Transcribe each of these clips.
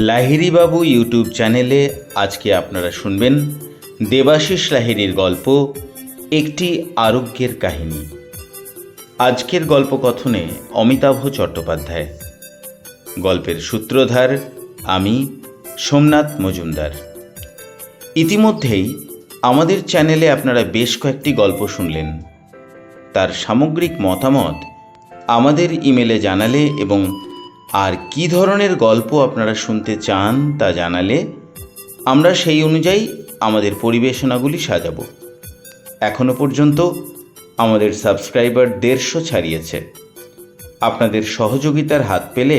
লাহিড়ী বাবু YouTube চ্যানেলে আজকে আপনারা শুনবেন দেবাশিস লাহিড়ীর গল্প একটি আরোগ্যের কাহিনী। আজকের গল্পকথনে অমিতাভ চট্টোপাধ্যায়, গল্পের সূত্রধার আমি সোমনাথ মজুমদার। ইতিমধ্যেই আমাদের চ্যানেলে আপনারা বেশ কয়েকটি গল্প শুনলেন। তার সামগ্রিক মতামত আমাদের ইমেলে জানালে এবং আর কি ধরনের গল্প আপনারা শুনতে চান তা জানালে আমরা সেই অনুযায়ী আমাদের পরিবেশনাগুলি সাজাব। এখনো পর্যন্ত আমাদের সাবস্ক্রাইবার 150 ছাড়িয়েছে। আপনাদের সহযোগিতার হাত পেলে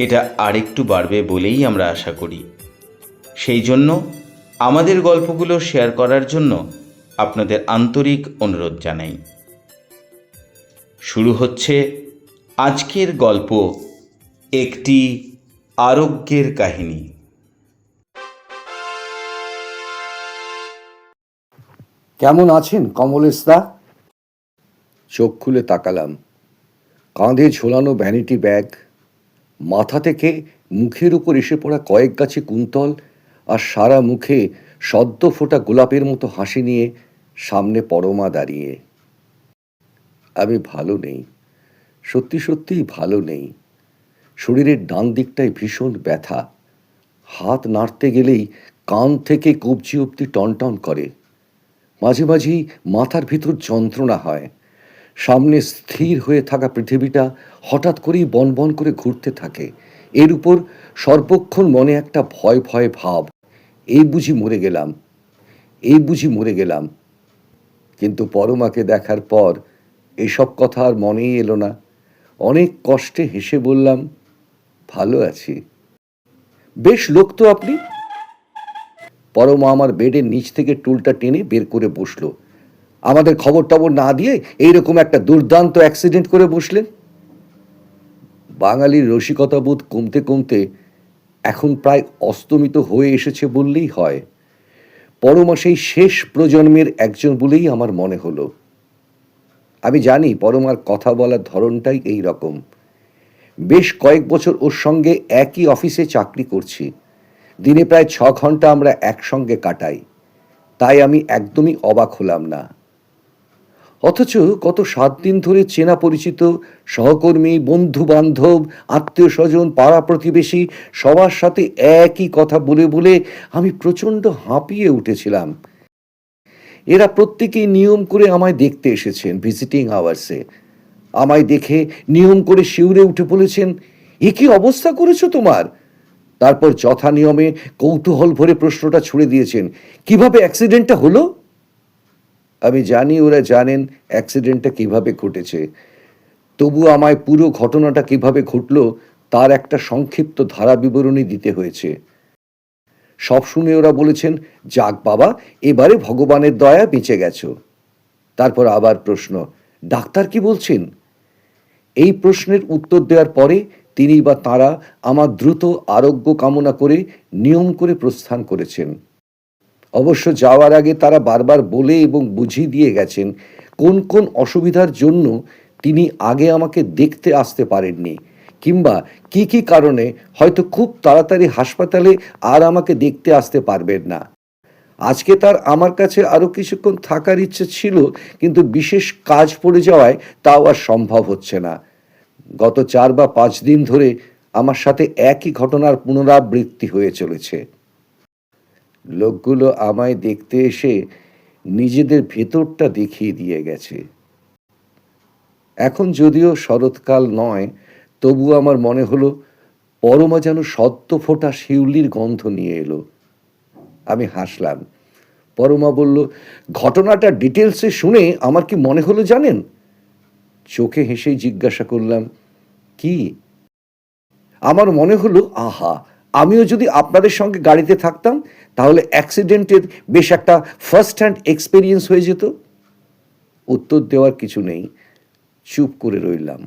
এটা আরেকটু বাড়বে বলেই আমরা আশা করি। সেই জন্য আমাদের গল্পগুলো শেয়ার করার জন্য আপনাদের আন্তরিক অনুরোধ জানাই। শুরু হচ্ছে আজকের গল্প একটি আরোগ্যের কাহিনী। কেমন আছেন কমলেশদা? চোখ খুলে তাকালাম। কাঁধে ঝোলানো ভ্যানিটি ব্যাগ, মাথা থেকে মুখের উপর এসে পড়া কয়েক গাছি কুন্তল, আর সারা মুখে সদ্য ফোটা গোলাপের মতো হাসি নিয়ে সামনে পরমা দাঁড়িয়ে। আমি ভালো নেই, সত্যি সত্যিই ভালো নেই। শরীরের ডান দিকটায় ভীষণ ব্যথা। হাত নাড়তে গেলেই কান থেকে কবজি অবধি টনটন করে। মাঝে মাঝেই মাথার ভিতর যন্ত্রণা হয়। সামনে স্থির হয়ে থাকা পৃথিবীটা হঠাৎ করেই বনবন করে ঘুরতে থাকে। এর উপর সর্বক্ষণ মনে একটা ভয় ভয় ভাব, এই বুঝি মরে গেলাম, এই বুঝি মরে গেলাম। কিন্তু পরমাকে দেখার পর এসব কথা আর মনেই এলো না। অনেক কষ্টে হেসে বললাম, ভালো আছি। বেশ লোক তো আপনি। পরমা আমার বেডের নিচ থেকে টুলটা টেনে বের করে বসলো। আমাদের খবর টবর না দিয়ে এইরকম একটা দুর্দান্ত অ্যাক্সিডেন্ট করে বসলেন। বাঙালির রসিকতা বোধ কমতে কমতে এখন প্রায় অস্তমিত হয়ে এসেছে বললেই হয়। পরমা সেই শেষ প্রজন্মের একজন বলেই আমার মনে হলো। আমি জানি পরমার কথা বলার ধরনটাই এই রকম। বেশ কয়েক বছর ওর সঙ্গে একই অফিসে চাকরি করছি। দিনে প্রায় 6 ঘন্টা আমরা একসঙ্গে কাটাই। তাই আমি একদমই অবাক হলাম না। অথচ গত 7 দিন ধরে চেনা পরিচিত সহকর্মী, বন্ধু বান্ধব, আত্মীয় স্বজন, পাড়া প্রতিবেশী সবার সাথে একই কথা বলে বলে আমি প্রচণ্ড হাঁপিয়ে উঠেছিলাম। এরা প্রত্যেকেই নিয়ম করে আমায় দেখতে এসেছেন ভিজিটিং আওয়ার্সে। আমায় দেখে নিয়ম করে শিউরে উঠে বলেছেন, এ কি অবস্থা করেছো তোমার? তারপর যথা নিয়মে কৌতূহল ভরে প্রশ্নটা ছুড়ে দিয়েছেন, কিভাবে অ্যাক্সিডেন্টটা হলো? আমি জানি ওরা জানেন অ্যাক্সিডেন্টটা কিভাবে ঘটেছে, তবু আমায় পুরো ঘটনাটা কিভাবে ঘটলো তার একটা সংক্ষিপ্ত ধারা বিবরণী দিতে হয়েছে। সব শুনে ওরা বলেছেন, যাক বাবা, এবারে ভগবানের দয়া বেঁচে গেছো। তারপর আবার প্রশ্ন, ডাক্তার কি বলছেন? এই প্রশ্নের উত্তর দেওয়ার পরে তিনি বা তাঁরা আমার দ্রুত আরোগ্য কামনা করে নিয়ম করে প্রস্থান করেছেন। অবশ্য যাওয়ার আগে তারা বারবার বলে এবং বুঝিয়ে দিয়ে গেছেন কোন কোন অসুবিধার জন্য তিনি আগে আমাকে দেখতে আসতে পারেননি, কিংবা কি কি কারণে হয়তো খুব তাড়াতাড়ি হাসপাতালে আর আমাকে দেখতে আসতে পারবেন না। আজকে তার আমার কাছে আরও কিছুক্ষণ থাকার ইচ্ছে ছিল, কিন্তু বিশেষ কাজ পড়ে যাওয়ায় তাও আর সম্ভব হচ্ছে না। গত 4 বা 5 দিন ধরে আমার সাথে একই ঘটনার পুনরাবৃত্তি হয়ে চলেছে। লোকগুলো আমায় দেখতে এসে নিজেদের ভেতরটা দেখিয়ে দিয়ে গেছে। এখন যদিও শরৎকাল নয়, তবু আমার মনে হলো পরমা যেন সদ্য ফোটা শিউলির গন্ধ নিয়ে এলো। আমি হাসলাম। পরমা বলল, ঘটনাটা ডিটেলসে শুনে আমার কি মনে হলো জানেন? চোখে হেসেই জিজ্ঞাসা করলাম, কি? আমার মনে হলো, আহা, আমিও যদি আপনাদের সঙ্গে গাড়িতে থাকতাম তাহলে অ্যাক্সিডেন্টের বেশ একটা ফার্স্ট হ্যান্ড এক্সপেরিয়েন্স হয়ে যেত। উত্তর দেওয়ার কিছু নেই, চুপ করে রইলাম।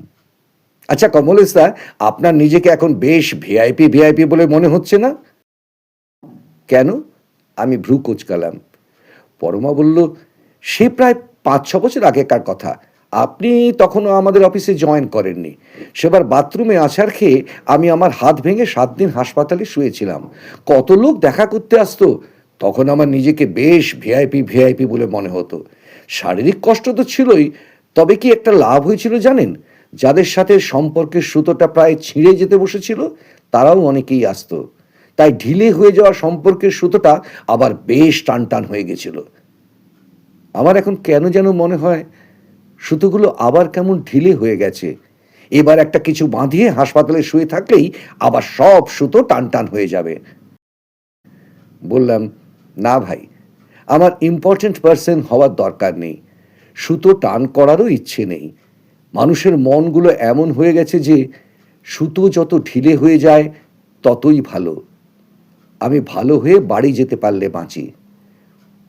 আচ্ছা কমলেশদা, আপনার নিজেকে এখন বেশ ভিআইপি ভিআইপি বলে মনে হচ্ছে না? কেন? আমি ভ্রু কোঁচকালাম। পরমা বলল, সে প্রায় 5-6 বছর আগেকার কথা। আপনি তখনও আমাদের অফিসে জয়েন করেননি। সেবার বাথরুমে আছাড় খেয়ে আমি আমার হাত ভেঙে 7 দিন হাসপাতালে শুয়েছিলাম। কত লোক দেখা করতে আসতো। তখন আমার নিজেকে বেশ ভিআইপি ভিআইপি বলে মনে হতো। শারীরিক কষ্ট তো ছিলই, তবে কি একটা লাভ হয়েছিল জানেন? যাদের সাথে সম্পর্কের সুতোটা প্রায় ছিঁড়ে যেতে বসেছিল তারাও অনেকেই আসতো। তাই ঢিলে হয়ে যাওয়া সম্পর্কের সুতোটা আবার বেশ টান টান হয়ে গেছিল। আমার এখন কেন যেন মনে হয় সুতোগুলো আবার কেমন ঢিলে হয়ে গেছে। এবার একটা কিছু বাঁধিয়ে হাসপাতালে শুয়ে থাকলেই আবার সব সুতো টান টান হয়ে যাবে। বললাম, না ভাই, আমার ইম্পর্টেন্ট পার্সন হওয়ার দরকার নেই, সুতো টান করারও ইচ্ছে নেই। মানুষের মনগুলো এমন হয়ে গেছে যে সুতো যত ঢিলে হয়ে যায় ততই ভালো। আমি ভালো হয়ে বাড়ি যেতে পারলে বাঁচি।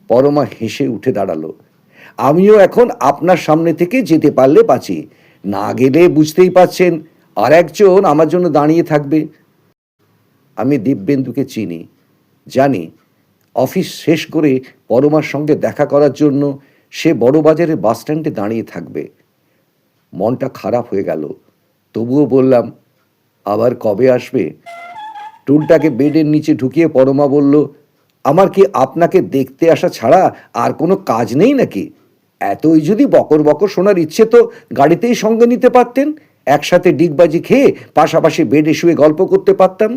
পরমা হেসে উঠে দাঁড়ালো। আমিও এখন আপনার সামনে থেকে যেতে পারলে বাঁচি, না গেলে বুঝতেই পারছেন আর একজন আমার জন্য দাঁড়িয়ে থাকবে। আমি দিব্যেন্দুকে চিনি, জানি অফিস শেষ করে পরমার সঙ্গে দেখা করার জন্য সে বড়বাজারের বাস স্ট্যান্ডে দাঁড়িয়ে থাকবে। মনটা খারাপ হয়ে গেল, তবুও বললাম, আবার কবে আসবে? টুলটাকে বেডের নিচে ঢুকিয়ে পরমা বলল, আমার কি আপনাকে দেখতে আসা ছাড়া আর কোনো কাজ নেই নাকি? এতই যদি বকর বকর শোনার ইচ্ছে তো গাড়িতেই সঙ্গে নিতে পারতেন, একসাথে ডিগবাজি খেয়ে পাশাপাশি বেডে শুয়ে গল্প করতে পারতাম।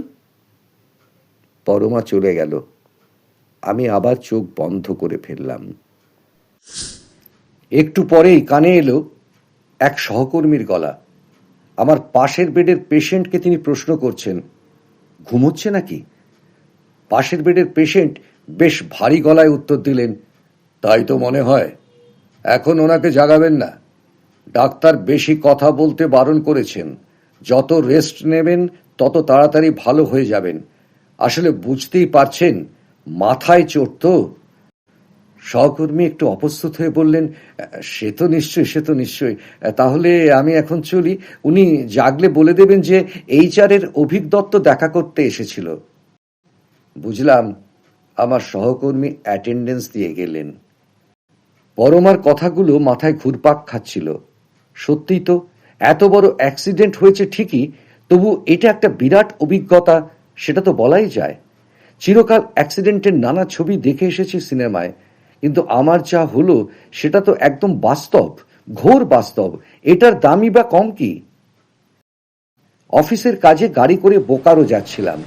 পরমা চলে গেল। আমি আবার চোখ বন্ধ করে ফেললাম। একটু পরেই কানে এলো এক সহকর্মীর গলা। আমার পাশের বেডের পেশেন্টকে তিনি প্রশ্ন করছেন, ঘুমোচ্ছে নাকি? পাশের বেডের পেশেন্ট বেশ ভারী গলায় উত্তর দিলেন, তাই তো মনে হয়। এখন ওনাকে জাগাবেন না, ডাক্তার বেশি কথা বলতে বারণ করেছেন। যত রেস্ট নেবেন তত তাড়াতাড়ি ভালো হয়ে যাবেন। আসলে বুঝতেই পারছেন, মাথায় চোট তো। সহকর্মী একটু অপ্রস্তুত হয়ে বললেন, সে তো নিশ্চয়ই। তাহলে আমি এখন চলি। উনি জাগলে বলে দেবেন যে HR-এর অভিক দত্ত দেখা করতে এসেছিল। বুঝলাম। আমার সহকর্মী অ্যাটেন্ডেন্স দিয়ে গেলেন। পরমার কথাগুলো মাথায় ঘুরপাক খাচ্ছিল। সত্যিই তো, এত বড় অ্যাক্সিডেন্ট হয়েছে ঠিকই, তবু এটা একটা বিরাট অভিজ্ঞতা, সেটা তো বলাই যায়। চিরকাল অ্যাক্সিডেন্টের নানা ছবি দেখে এসেছি সিনেমায়, কিন্তু আমার যা হলো সেটা তো একদম বাস্তব, ঘোর বাস্তব। এটার দামই বা কম কি? অফিসের কাজে গাড়ি করে বোকারো যাচ্ছিলাম।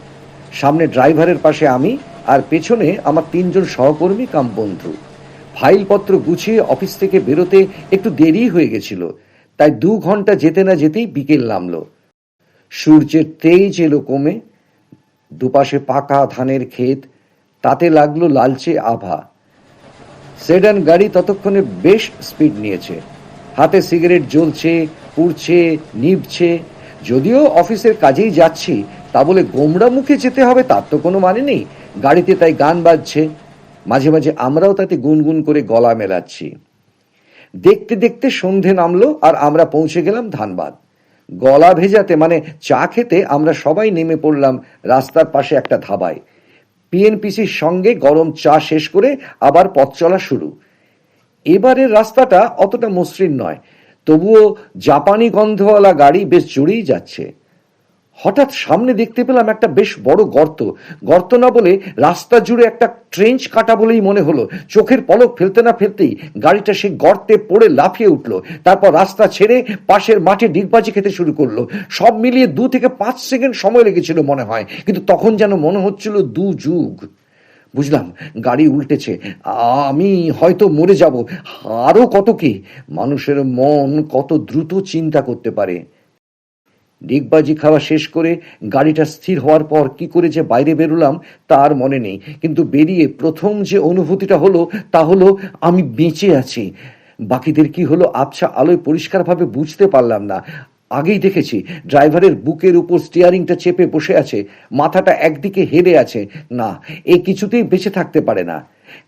সামনে ড্রাইভারের পাশে আমি, আর পেছনে আমার 3 জন সহকর্মী কাম বন্ধু। ফাইলপত্র গুছিয়ে অফিস থেকে বেরোতে একটু দেরি হয়ে গেছিল, তাই 2 ঘন্টা যেতে না যেতেই বিকেল নামলো। সূর্যের তেজ এলো কমে, দুপাশে পাকা ধানের ক্ষেত, তাতে লাগলো লালচে আভা। সেডান গাড়ি ততক্ষণে বেশ স্পিড নিয়েছে। হাতে সিগারেট জ্বলছে, পুড়ছে, নিভছে। যদিও অফিসের কাজেই যাচ্ছি, তা বলে গোমড়া মুখে যেতে হবে তার তো কোনো মানে নেই। গাড়িতে তাই গান বাজছে, মাঝে মাঝে আমরাও তাতে গুনগুন করে গলা মেলাচ্ছি। দেখতে দেখতে সন্ধে নামলো আর আমরা পৌঁছে গেলাম ধানবাদ। গলা ভেজাতে মানে চা খেতে আমরা সবাই নেমে পড়লাম রাস্তার পাশে একটা ধাবায়। PNPCর সঙ্গে গরম চা শেষ করে আবার পথ চলা শুরু। এবারের রাস্তাটা অতটা মসৃণ নয়, তবুও জাপানি গন্ধওয়ালা গাড়ি বেশ জোরেই যাচ্ছে। হঠাৎ সামনে দেখতে পেলাম একটা বেশ বড় গর্ত। গর্ত না বলে রাস্তা জুড়ে একটা ট্রেঞ্চ কাটা বলেই মনে হলো। চোখের পলক ফেলতে না ফেলতেই গাড়িটা সে গর্তে পড়ে লাফিয়ে উঠলো। তারপর রাস্তা ছেড়ে পাশের মাঠে ডিগবাজি খেতে শুরু করলো। সব মিলিয়ে 2 থেকে 5 সেকেন্ড সময় লেগেছিল মনে হয়, কিন্তু তখন যেন মনে হচ্ছিল 2 যুগ। বুঝলাম গাড়ি উল্টেছে, আমি হয়তো মরে যাব। আরো কত কি! মানুষের মন কত দ্রুত চিন্তা করতে পারে। ডিগবাজি খাওয়া শেষ করে গাড়িটা স্থির হওয়ার পর কি করে যে বাইরে বেরোলাম তার মনে নেই, কিন্তু বেরিয়ে প্রথম যে অনুভূতিটা হলো তা হলো আমি বেঁচে আছি। বাকিদের কি হলো আবছা আলোয় পরিষ্কারভাবে বুঝতে পারলাম না। আগেই দেখেছি ড্রাইভারের বুকের উপর স্টিয়ারিংটা চেপে বসে আছে, মাথাটা একদিকে হেলে আছে। না, এ কিছুতেই বেঁচে থাকতে পারে না।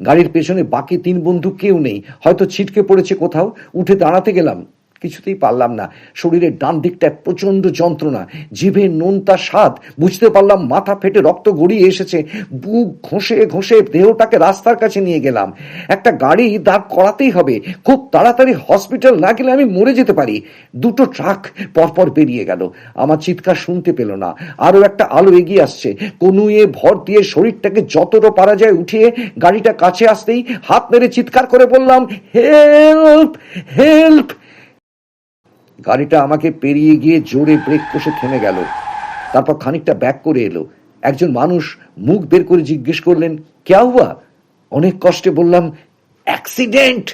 গাড়ির পেছনে বাকি 3 বন্ধু কেউ নেই, হয়তো ছিটকে পড়েছে কোথাও। উঠে দাঁড়াতে গেলাম, কিছুতেই পারলাম না। শরীরের ডান দিকটায় প্রচন্ড যন্ত্রণা, জিভে নোনতা স্বাদ। বুঝতে পারলাম মাথা ফেটে রক্ত গড়িয়ে এসেছে। বুক ঘষে ঘষে দেহটাকে রাস্তার কাছে নিয়ে গেলাম। একটা গাড়ি দাঁড় করাতেই হবে, খুব তাড়াতাড়ি হসপিটাল না গেলে আমি মরে যেতে পারি। দুটো ট্রাক পরপর বেরিয়ে গেল, আমার চিৎকার শুনতে পেল না। আরো একটা আলো এগিয়ে আসছে, কনুয়ে ভর দিয়ে শরীরটাকে যতটা পারা যায় উঠিয়ে গাড়িটা কাছে আসতেই হাত মেরে চিৎকার করে বললাম, হেল্প হেল্প। গাড়িটা আমাকে পেরিয়ে গিয়ে জোরে ব্রেক কষে থেমে গেল। তারপর খানিকটা ব্যাক করে এলো। একজন মানুষ মুখ বের করে জিজ্ঞেস করলেন, ক্যা হুয়া? অনেক কষ্টে বললাম, অ্যাক্সিডেন্ট।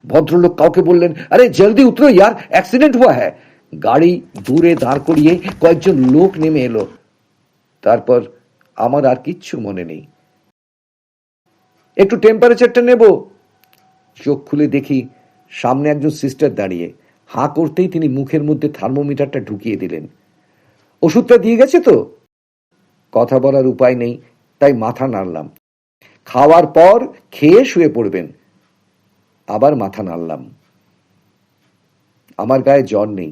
ভদ্রলোক কাউকে বললেন, আরে জলদি উতরো ইয়ার, অ্যাক্সিডেন্ট হুয়া হ্যায়। গাড়ি দূরে দাঁড় করিয়ে কয়েকজন লোক নেমে এলো। তারপর আমার আর কিচ্ছু মনে নেই। একটু টেম্পারেচারটা নেব। চোখ খুলে দেখি সামনে একজন সিস্টার দাঁড়িয়ে। হাঁ করতেই তিনি মুখের মধ্যে থার্মোমিটারটা ঢুকিয়ে দিলেন। ওষুধটা দিয়ে গেছে তো? কথা বলার উপায় নেই, তাই মাথা নাড়লাম। খাওয়ার পর খেয়ে শুয়ে পড়বেন। আবার মাথা নাড়লাম। আমার গায়ে জ্বর নেই,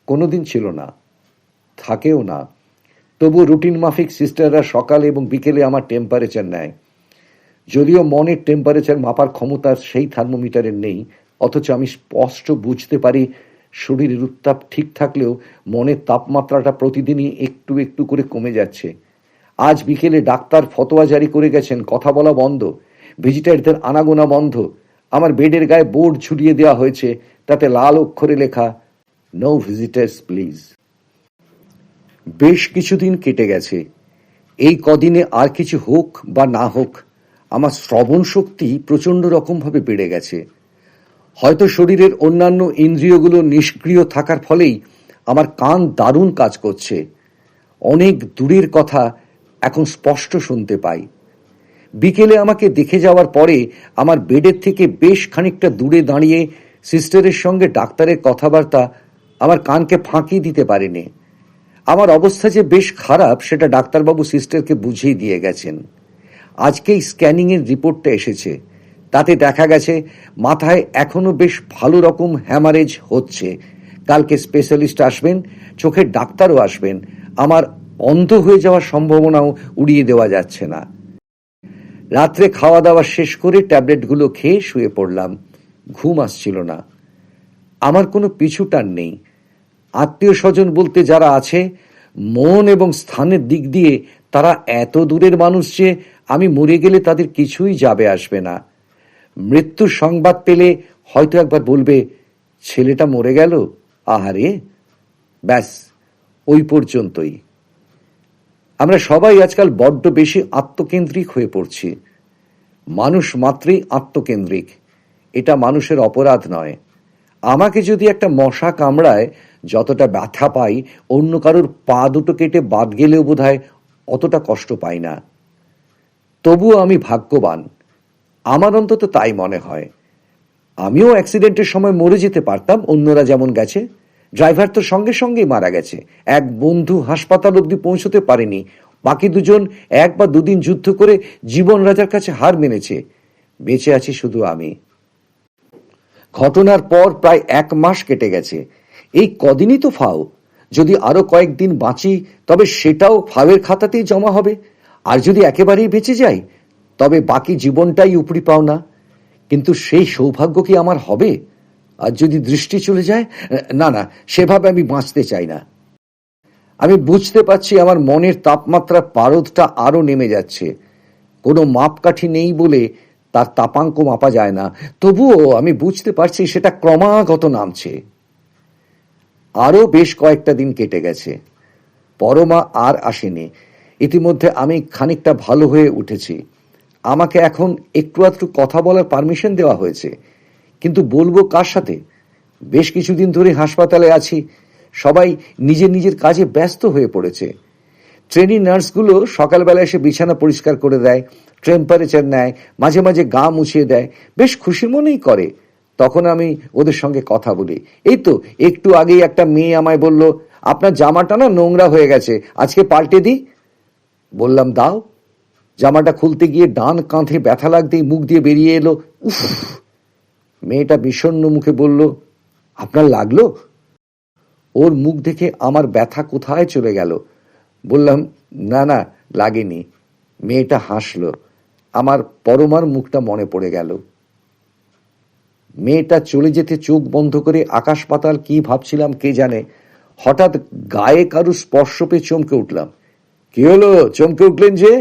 কোনোদিন ছিল না, থাকেও না। তবু রুটিন মাফিক সিস্টাররা সকালে এবং বিকেলে আমার টেম্পারেচার নেয়। যদিও মনের টেম্পারেচার মাপার ক্ষমতা সেই থার্মোমিটারের নেই, অথচ আমি স্পষ্ট বুঝতে পারি শরীরের উত্তাপ ঠিক থাকলেও মনের তাপমাত্রাটা প্রতিদিনই একটু একটু করে কমে যাচ্ছে। আজ বিকেলে ডাক্তার ফতোয়া জারি করে গেছেন, কথা বলা বন্ধ, ভিজিটারদের আনাগোনা বন্ধ। আমার বেডের গায়ে বোর্ড ঝুলিয়ে দেওয়া হয়েছে, তাতে লাল অক্ষরে লেখা, নো ভিজিটার্স প্লিজ। বেশ কিছুদিন কেটে গেছে। এই কদিনে আর কিছু হোক বা না হোক, আমার শ্রবণ শক্তি প্রচণ্ড রকমভাবে বেড়ে গেছে। হয়তো শরীরের অন্যান্য ইন্দ্রিয়গুলো নিষ্ক্রিয় থাকার ফলেই আমার কান দারুণ কাজ করছে। অনেক দূরের কথা এখন স্পষ্ট শুনতে পাই। বিকেলে আমাকে দেখে যাওয়ার পরে আমার বেডের থেকে বেশ খানিকটা দূরে দাঁড়িয়ে সিস্টারের সঙ্গে ডাক্তারের কথাবার্তা আমার কানকে ফাঁকি দিতে পারেনি। আমার অবস্থা যে বেশ খারাপ সেটা ডাক্তারবাবু সিস্টারকে বুঝিয়ে দিয়ে গেছেন। আজকেই স্ক্যানিংয়ের রিপোর্টটা এসেছে, তাতে দেখা গেছে মাথায় এখনো বেশ ভালো রকম হ্যামারেজ হচ্ছে। কালকে স্পেশালিস্ট আসবেন, চোখের ডাক্তারও আসবেন। আমার অন্ধ হয়ে যাওয়ার সম্ভাবনাও উড়িয়ে দেওয়া যাচ্ছে না। রাত্রে খাওয়া দাওয়া শেষ করে ট্যাবলেটগুলো খেয়ে শুয়ে পড়লাম। ঘুম আসছিল না। আমার কোনো পিছু টান নেই। আত্মীয় স্বজন বলতে যারা আছে, মন এবং স্থানের দিক দিয়ে তারা এত দূরের মানুষ যে আমি মরে গেলে তাদের কিছুই যাবে আসবে না। মৃত্যুর সংবাদ পেলে হয়তো একবার বলবে, ছেলেটা মরে গেল, আহারে। ব্যাস, ওই পর্যন্তই। আমরা সবাই আজকাল বড্ড বেশি আত্মকেন্দ্রিক হয়ে পড়ছি। মানুষ মাত্রই আত্মকেন্দ্রিক, এটা মানুষের অপরাধ নয়। আমাকে যদি একটা মশা কামড়ায় যতটা ব্যথা পাই, অন্য কারোর পা দুটো কেটে বাদ গেলেও বোধহয় অতটা কষ্ট পাই না। তবুও আমি ভাগ্যবান, আমার অন্তত তাই মনে হয়। আমিও অ্যাক্সিডেন্টের সময় মরে যেতে পারতাম, অন্যরা যেমন গেছে। ড্রাইভার তো সঙ্গে সঙ্গেই মারা গেছে। এক বন্ধু হাসপাতাল অবধি পৌঁছতে পারেনি, বাকি দুজন 1 বা 2 দিন যুদ্ধ করে জীবন রাজার কাছে হার মেনেছে। বেঁচে আছি শুধু আমি। ঘটনার পর প্রায় 1 মাস কেটে গেছে। এই কদিনই তো ফাও। যদি আরো কয়েকদিন বাঁচি তবে সেটাও ফাওয়ের খাতাতেই জমা হবে। আর যদি একেবারেই বেঁচে যাই তবে বাকি জীবনটাই উপরি পাওনা। কিন্তু সেই সৌভাগ্য কি আমার হবে? আর যদি দৃষ্টি চলে যায়, না না, সেভাবে আমি বাঁচতে চাই না। আমি বুঝতে পারছি আমার মনের তাপমাত্রার পারদটা আরো নেমে যাচ্ছে। কোনো মাপকাঠি নেই বলে তার তাপাঙ্ক মাপা যায় না, তবুও আমি বুঝতে পারছি সেটা ক্রমাগত নামছে। আরো বেশ কয়েকটা দিন কেটে গেছে। পরমা আর আসেনি। ইতিমধ্যে আমি খানিকটা ভালো হয়ে উঠেছি। আমাকে এখন একটু আধটু কথা বলার পারমিশন দেওয়া হয়েছে, কিন্তু বলবো কার সাথে? বেশ কিছুদিন ধরে হাসপাতালে আছি, সবাই নিজের নিজের কাজে ব্যস্ত হয়ে পড়েছে। ট্রেনি নার্সগুলো সকালবেলা এসে বিছানা পরিষ্কার করে দেয়, টেম্পারেচার নেয়, মাঝে মাঝে গা মুছিয়ে দেয়, বেশ খুশি মনেই করে। তখন আমি ওদের সঙ্গে কথা বলি। এই তো একটু আগেই একটা মেয়ে আমায় বলল, আপনার জামাটা না নোংরা হয়ে গেছে, আজকে পাল্টে দিই। বললাম দাও। জামাটা খুলতে গিয়ে ডান কাঁধে ব্যথা লাগতেই মুখ দিয়ে বেরিয়ে এলো, উফ। মেয়েটা বিষণ্ণ মুখে বলল, আপনার লাগলো? ওর মুখ দেখে আমার ব্যথা কোথায় চলে গেল। বললাম, না না, লাগেনি। মেয়েটা হাসলো। আমার পরমার মুখটা মনে পড়ে গেল। মেয়েটা চলে যেতে চোখ বন্ধ করে আকাশ পাতাল কি ভাবছিলাম কে জানে। হঠাৎ গায়ে কারু স্পর্শ পেয়ে চমকে উঠলাম। কি হলো, চমকে উঠলেন যে?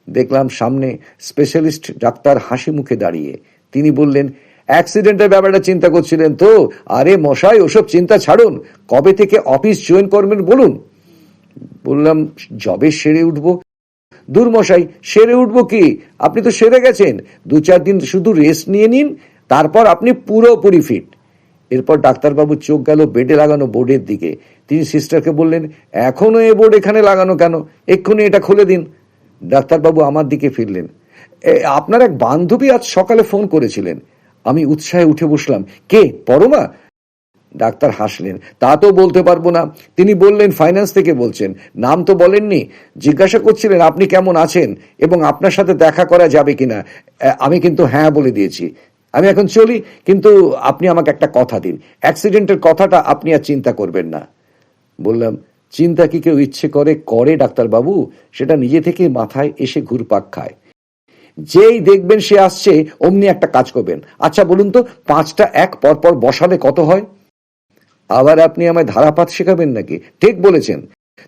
দেখলাম সামনে স্পেশালিস্ট ডাক্তার হাসি মুখে দাঁড়িয়ে। তিনি বললেন, অ্যাক্সিডেন্টের ব্যাপারটা চিন্তা করছিলেন তো? আরে মশাই, ওসব চিন্তা ছাড়ুন, কবে থেকে অফিস জয়েন করবেন বলুন। বললাম, যবে সেরে উঠবো। দূর মশাই, সেরে উঠবো কি? আপনি তো সেরে গেছেন। 2-4 দিন শুধু রেস্ট নিয়ে নিন, তারপর আপনি পুরোপুরি ফিট। এরপর ডাক্তারবাবুর চোখ গেল বেডে লাগানো বোর্ডের দিকে। তিনি সিস্টারকে বললেন, এখনো এ বোর্ড এখানে লাগানো কেন? এক্ষুনি এটা খুলে দিন। ডাক্তারবাবু আমার দিকে ফিরলেন। আপনার এক বান্ধবী আজ সকালে ফোন করেছিলেন। আমি উৎসাহে উঠে বসলাম। কে, পরমা? ডাক্তার হাসলেন। তা তো বলতে পারবো না। তিনি বললেন ফাইন্যান্স থেকে বলছেন। নাম তো বলেননি। জিজ্ঞাসা করছিলেন আপনি কেমন আছেন এবং আপনার সাথে দেখা করা যাবে কিনা। আমি কিন্তু হ্যাঁ বলে দিয়েছি। আমি এখন চলি, কিন্তু আপনি আমাকে একটা কথা দিন। অ্যাক্সিডেন্টের কথাটা আপনি আর চিন্তা করবেন না। বললাম, চিন্তা কি কেউ ইচ্ছে করে করে ডাক্তারবাবু? সেটা নিজে থেকে মাথায় এসে ঘুরপাক খায়। যেই দেখবেন সে আসছে অমনি একটা কাজ করবেন। আচ্ছা বলুন তো, 5টা 1 পরপর বসালে কত হয়? আবার আপনি আমায় ধারাপাত শেখাবেন নাকি? ঠিক বলেছেন।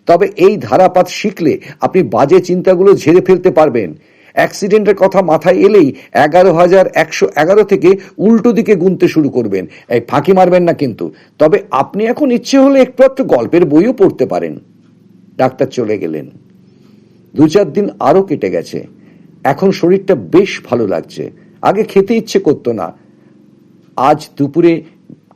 তবে এই ধারাপাত শিখলে আপনি বাজে চিন্তাগুলো ঝেড়ে ফেলতে পারবেন। অ্যাক্সিডেন্টের কথা মাথায় এলেই 11,111 থেকে উল্টো দিকে গুনতে শুরু করবেন। এই ফাঁকি মারবেন না কিন্তু। তবে আপনি এখন ইচ্ছে হলে একটু একটু গল্পের বইও পড়তে পারেন। ডাক্তার চলে গেলেন। 2-4 দিন আরো কেটে গেছে। এখন শরীরটা বেশ ভালো লাগছে। আগে খেতে ইচ্ছে করতো না। আজ দুপুরে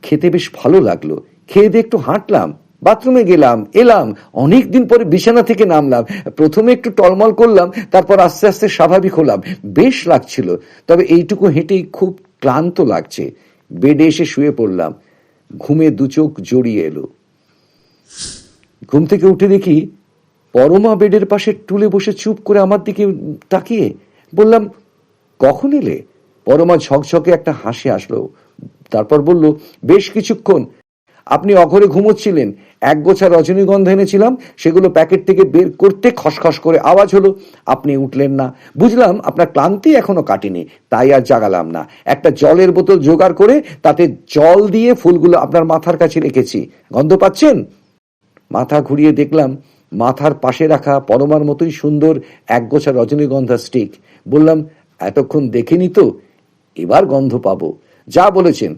খেতে বেশ ভালো লাগলো। খেয়ে দিয়ে একটু হাঁটলাম, বাথরুমে গেলাম, এলাম। অনেক দিন পরে বিছানা থেকে নামলাম। প্রথমে একটু টলমল করলাম, তারপর আস্তে আস্তে স্বাভাবিক হলাম। বেশ লাগছিল। তবে এইটুকু হেঁটেই খুব ক্লান্ত লাগছে। বেডে এসে শুয়ে পড়লাম। ঘুমে 2 চোখ জড়িয়ে এলো। ঘুম থেকে উঠে দেখি পরমা বেডের পাশে টুলে বসে চুপ করে আমার দিকে তাকিয়ে। বললাম, কখন এলে? পরমা ঝকঝকে একটা হাসি আসলো। তারপর বলল, বেশ কিছুক্ষণ। আপনি অঘরে ঘুমোচ্ছিলেন। 1 গোছা রজনীগন্ধা এনেছিলাম, সেগুলো প্যাকেট থেকে বের করতে খসখস করে আওয়াজ হলো। আপনি উঠলেন না। বুঝলাম আপনার ক্লান্তি এখনো কাটেনি, তাই আর জাগালাম না। একটা জলের বোতল জোগাড় করে তাতে জল দিয়ে ফুলগুলো আপনার মাথার কাছে রেখেছি। গন্ধ পাচ্ছেন? মাথা ঘুরিয়ে দেখলাম মাথার পাশে রাখা পরমার মতোই সুন্দর 1 গোছা রজনীগন্ধা স্টিক। বললাম, এতক্ষণ দেখিনি তো, এবার গন্ধ পাবো। যা বলেছেন,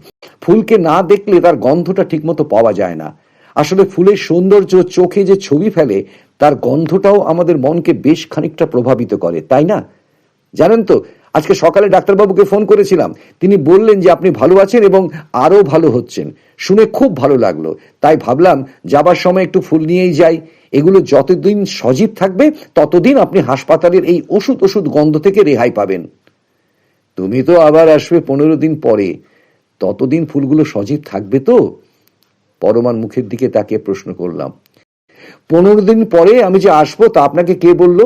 ফুলকে না দেখলে তার গন্ধটা ঠিকমতো পাওয়া যায় না। আসলে ফুলের সৌন্দর্য চোখে যে ছবি ফেলে, তার গন্ধটাও আমাদের মনকে বেশ খানিকটা প্রভাবিত করে, তাই না? জানেন তো, আজকে সকালে ডাক্তারবাবুকে ফোন করেছিলাম। তিনি বললেন যে আপনি ভালো আছেন এবং আরো ভালো হচ্ছেন। শুনে খুব ভালো লাগলো। তাই ভাবলাম যাবার সময় একটু ফুল নিয়েই যাই। এগুলো যতদিন সজীব থাকবে ততদিন আপনি হাসপাতালের এই ওষুধ গন্ধ থেকে রেহাই পাবেন। তুমি তো আবার আসবে 15 দিন পরে। ততদিন ফুলগুলো সজীব থাকবে তো? পরমার মুখের দিকে তাকিয়ে প্রশ্ন করলাম। 15 দিন পরে আমি যে আসবো তা আপনাকে কে বলল?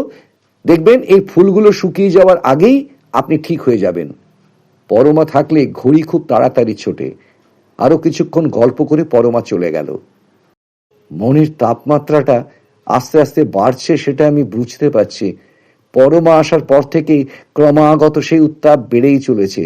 দেখবেন এই ফুলগুলো শুকিয়ে যাওয়ার আগেই আপনি ঠিক হয়ে যাবেন। পরমা থাকলে ঘড়ি খুব তাড়াতাড়ি ছোটে। আরো কিছুক্ষণ গল্প করে পরমা চলে গেল। মনের তাপমাত্রাটা আস্তে আস্তে বাড়ছে, সেটা আমি বুঝতে পারছি। পরমা আসার পর থেকেই ক্রমাগত সেই উত্তাপ বেড়েই চলেছে।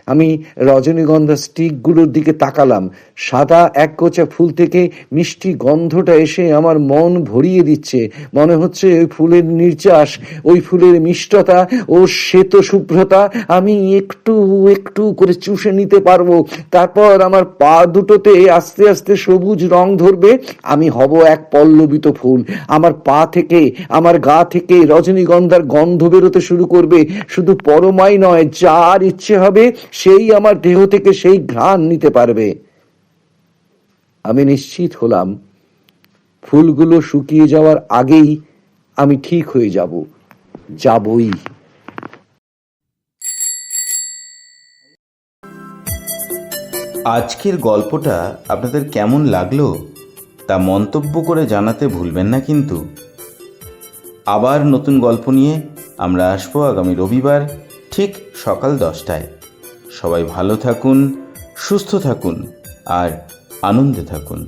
আমি রজনীগন্ধা স্টিকগুলোর দিকে তাকালাম। সাদা 1 গোছা ফুল থেকে মিষ্টি গন্ধটা এসে আমার মন ভরিয়ে দিচ্ছে। মনে হচ্ছে ওই ফুলের নির্যাস, ওই ফুলের মিষ্টতা ও শ্বেত শুভ্রতা আমি একটু একটু করে চুষে নিতে পারবো। তারপর আমার পা দুটোতে আস্তে আস্তে সবুজ রং ধরবে। আমি হব এক পল্লবিত ফুল। আমার পা থেকে, আমার গা থেকে রজনীগন্ধার গন্ধ বেরোতে শুরু করবে। শুধু পরমাই নয়, যার ইচ্ছে হবে সেই আমার দেহ থেকে সেই ঘ্রাণ নিতে পারবে। আমি নিশ্চিত হলাম ফুলগুলো শুকিয়ে যাওয়ার আগেই আমি ঠিক হয়ে যাবই। আজকের গল্পটা আপনাদের কেমন লাগলো তা মন্তব্য করে জানাতে ভুলবেন না কিন্তু। আবার নতুন গল্প নিয়ে আমরা আসবো আগামী রবিবার ঠিক সকাল 10টায়। সবাই ভালো থাকুন, সুস্থ থাকুন আর আনন্দে থাকুন।